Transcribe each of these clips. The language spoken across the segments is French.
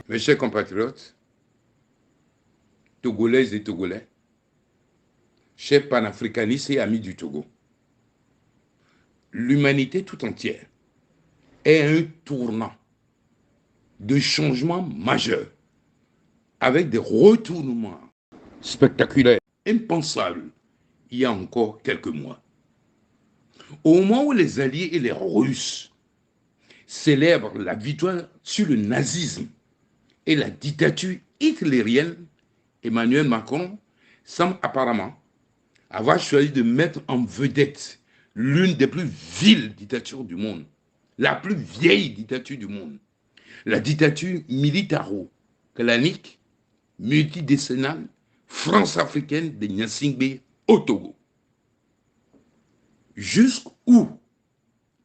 Mes chers compatriotes, Togolaises et Togolais, chers panafricanistes et amis du Togo, l'humanité tout entière est à un tournant de changement majeur avec des retournements spectaculaires, impensables, il y a encore quelques mois. Au moment où les Alliés et les Russes célèbrent la victoire sur le nazisme et la dictature hitlérienne, Emmanuel Macron semble apparemment avoir choisi de mettre en vedette l'une des plus viles dictatures du monde, la plus vieille dictature du monde, la dictature militaro-clanique, multidécennale, france-africaine de Gnassingbé au Togo. Jusqu'où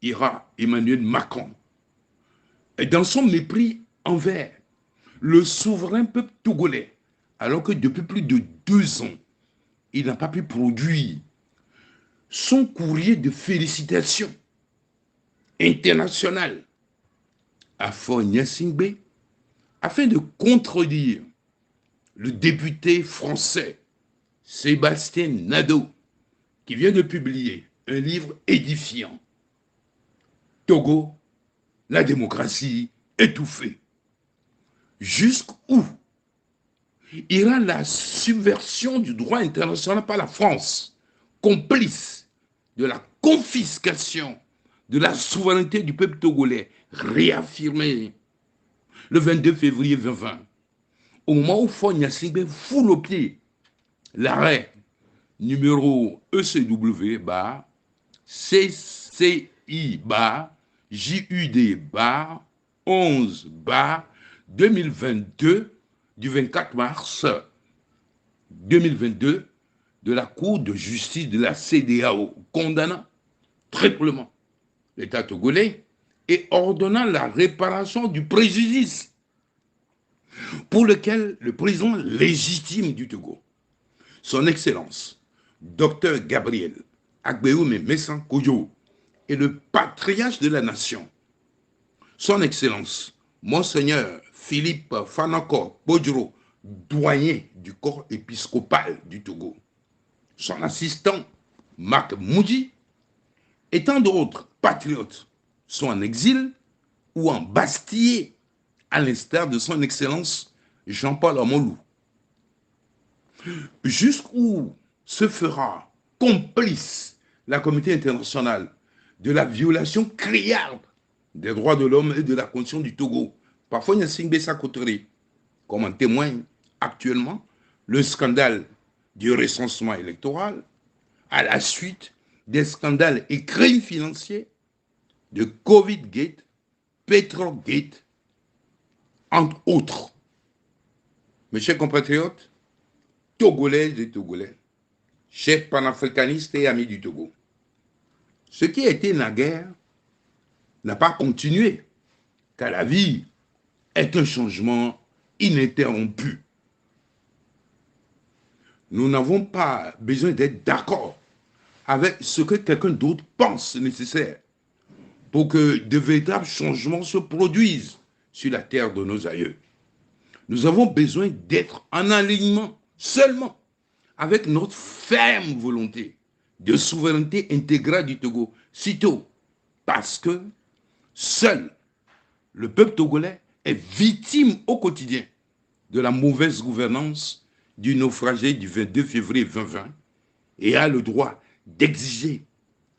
ira Emmanuel Macron dans son mépris envers le souverain peuple togolais, alors que depuis plus de 2 ans, il n'a pas pu produire son courrier de félicitations international à Fort Gnassingbé afin de contredire le député français Sébastien Nadeau qui vient de publier un livre édifiant. Togo, la démocratie étouffée. Jusqu'où ira la subversion du droit international par la France, complice de la confiscation de la souveraineté du peuple togolais, réaffirmée le 22 février 2020, au moment où Fort Gnassingbé foule au pied l'arrêt numéro ECW-CCI-JUD-11-2022 du 24 mars 2022 de la Cour de justice de la CEDEAO, condamnant triplement l'État togolais et ordonnant la réparation du préjudice pour lequel le président légitime du Togo, son Excellence, Dr Gabriel Agbéoumé Messan Kojo, et le patriarche de la nation, son Excellence, Monseigneur Philippe Fanako Bodjoro, doyen du corps épiscopal du Togo, son assistant, Marc Moudji, et tant d'autres patriotes sont en exil ou en bastillés, à l'instar de son Excellence Jean-Paul Amolou. Jusqu'où se fera complice la communauté internationale de la violation criarde des droits de l'homme et de la condition du Togo. Parfois, Gnassingbé Sakotori, comme en témoigne actuellement le scandale du recensement électoral à la suite des scandales et crimes financiers de Covid-Gate, Petrogate, entre autres. Mes chers compatriotes, Togolaises et Togolais, chers panafricanistes et amis du Togo, ce qui a été naguère n'a pas continué, car la vie est un changement ininterrompu. Nous n'avons pas besoin d'être d'accord avec ce que quelqu'un d'autre pense nécessaire pour que de véritables changements se produisent sur la terre de nos aïeux. Nous avons besoin d'être en alignement seulement avec notre ferme volonté de souveraineté intégrale du Togo, sitôt parce que seul le peuple togolais est victime au quotidien de la mauvaise gouvernance du naufragé du 22 février 2020 et a le droit d'exiger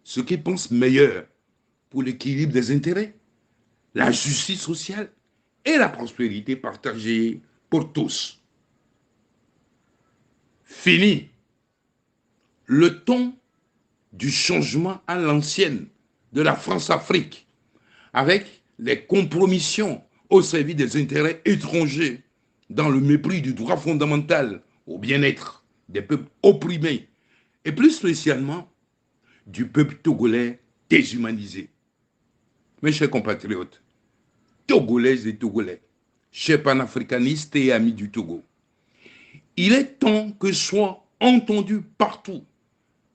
ce qu'ils pensent meilleur pour l'équilibre des intérêts, la justice sociale et la prospérité partagée pour tous. Fini le ton du changement à l'ancienne de la France-Afrique, avec les compromissions au service des intérêts étrangers, dans le mépris du droit fondamental au bien-être des peuples opprimés, et plus spécialement du peuple togolais déshumanisé. Mes chers compatriotes, Togolaises et Togolais, chers panafricanistes et amis du Togo, il est temps que soit entendu partout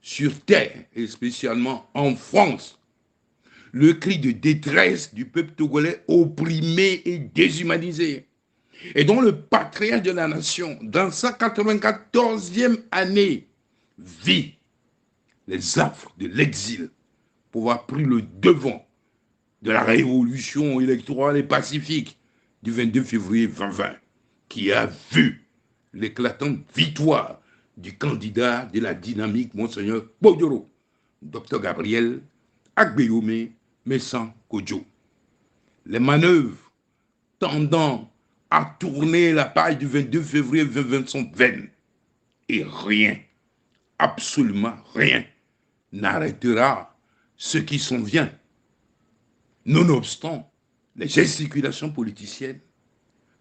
sur terre, et spécialement en France, le cri de détresse du peuple togolais opprimé et déshumanisé, et dont le patriarche de la nation, dans sa 94e année, vit les affres de l'exil pour avoir pris le devant de la révolution électorale et pacifique du 22 février 2020, qui a vu l'éclatante victoire du candidat de la dynamique, Monseigneur Bodjoro, Dr Gabriel Agbeyome Messan Kodjo. Les manœuvres tendant à tourner la page du 22 février 2020 sont vaines. Et rien, absolument rien, n'arrêtera ce qui s'en vient. Nonobstant les gesticulations politiciennes,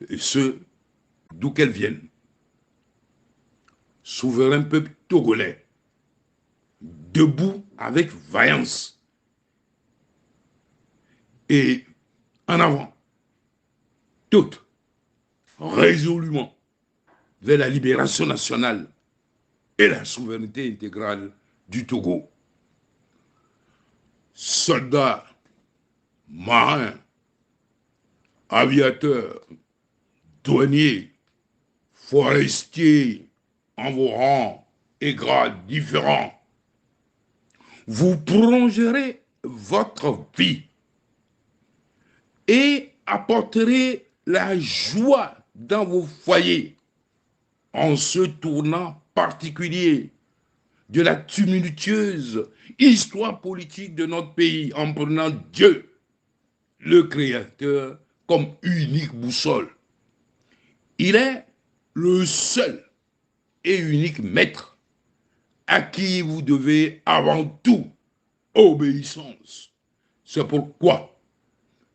et ce, d'où qu'elles viennent. Souverain peuple togolais, debout avec vaillance et en avant, toutes résolument vers la libération nationale et la souveraineté intégrale du Togo. Soldats, marins, aviateurs, douaniers, forestiers, en vos rangs et grades différents, vous prolongerez votre vie et apporterez la joie dans vos foyers en ce tournant particulier de la tumultueuse histoire politique de notre pays, en prenant Dieu, le Créateur, comme unique boussole. Il est le seul et unique maître à qui vous devez avant tout obéissance. C'est pourquoi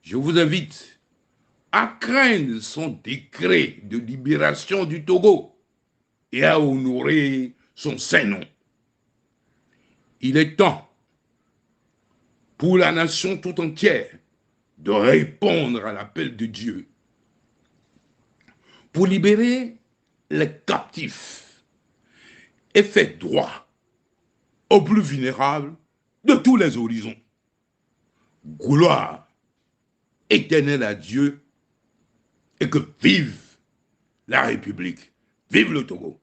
je vous invite à craindre son décret de libération du Togo et à honorer son saint nom. Il est temps pour la nation tout entière de répondre à l'appel de Dieu pour libérer les captifs et faire droit aux plus vulnérables de tous les horizons. Gloire éternelle à Dieu et que vive la République, vive le Togo.